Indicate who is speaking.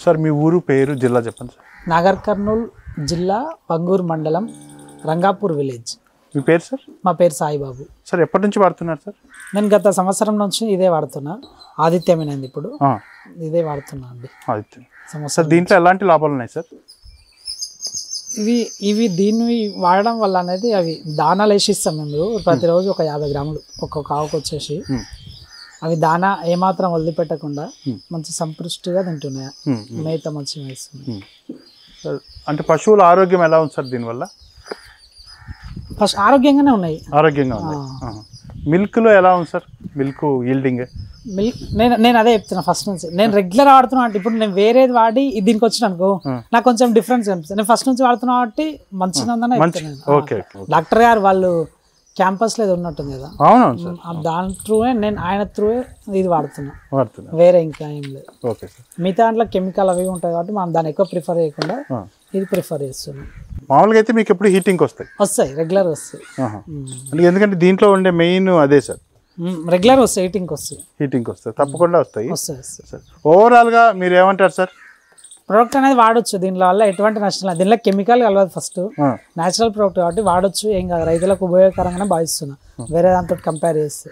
Speaker 1: Sir మీ ఊరు పేరు జిల్లా చెప్పండి సార్.
Speaker 2: నాగర్ కర్నూల్ జిల్లా పంగూరు మండలం రంగాపూర్ విలేజ్.
Speaker 1: మీ పేరు సార్?
Speaker 2: మా పేరు సాయిబాబు.
Speaker 1: సార్ ఎప్పటి నుంచి వాడుతున్నారు సార్?
Speaker 2: నేను గత సంవత్సరం నుంచి ఇదే వాడుతున్నా. ఆదిత్యమైనది ఇప్పుడు ఇదే వాడుతున్నా అండి.
Speaker 1: ఆదిత్యం సార్. దీంట్లో ఎలాంటి లాభాలు ఉన్నాయి సార్?
Speaker 2: ఇవి దీన్ని వాడడం వల్ల అనేది అవి దానాలు వేసిస్తాం మేము ప్రతిరోజు ఒక 50 గ్రాములు ఒక్కొక్క ఆవుకు వచ్చేసి. అవి దానా ఏమాత్రం వదిలిపెట్టకుండా మంచి సంతృష్టిగా తింటున్నాయి. మేత మంచిగా వేస్తుంది.
Speaker 1: అంటే పశువుల ఆరోగ్యం ఎలా ఉంది సార్ దీనివల్ల?
Speaker 2: ఫస్ట్ ఆరోగ్యంగానే ఉన్నాయి.
Speaker 1: ఆరోగ్యంగా ఉన్నాయి. మిల్క్లో ఎలా ఉంది సార్? Milk yielding?
Speaker 2: మిల్క్ నేను అదే చెప్తున్నా ఫస్ట్ నుంచి. నేను రెగ్యులర్ వాడుతున్నా అంటే ఇప్పుడు నేను వేరేది వాడి దీనికి వచ్చిన అనుకో నాకు కొంచెం డిఫరెన్స్ కనిపిస్తుంది. నేను ఫస్ట్ నుంచి వాడుతున్నా కాబట్టి మంచిదందని చెప్తున్నాను. డాక్టర్ గారు వాళ్ళు క్యాంపస్ లో ఉన్నట్టుంది కదా, దాని త్రూవే నేను ఆయన త్రూవే ఇది వాడుతున్నా. వేరే ఇంకా ఏం లేదు. మిగతా దాంట్లో కెమికల్ అవి ఉంటాయి కాబట్టి మనం దాన్ని ఎక్కువ ప్రిఫర్ చేయకుండా ఇది ప్రిఫర్ చేస్తున్నాం.
Speaker 1: మామూలుగా అయితే మీకు ఎప్పుడు హీటింగ్
Speaker 2: వస్తాయి రెగ్యులర్ వస్తాయి.
Speaker 1: ఎందుకంటే దీంట్లో ఉండే మెయిన్ అదే సార్.
Speaker 2: రెగ్యులర్ వస్తాయి, హీటింగ్ వస్తాయి
Speaker 1: తప్పకుండా వస్తాయి. ఓవరాల్ గా మీరు ఏమంటారు సార్?
Speaker 2: ప్రోడక్ట్ అనేది వాడొచ్చు. దీనిలో వల్ల ఎటువంటి నష్టం లేదు. దీనిలో కెమికల్ కలవదు. ఫస్ట్ న్యాచురల్ ప్రోడక్ట్ కాబట్టి వాడొచ్చు, ఏం కాదు. రైతులకు ఉపయోగకరంగానే భావిస్తున్నా వేరే దాంతో కంపేర్ చేస్తే.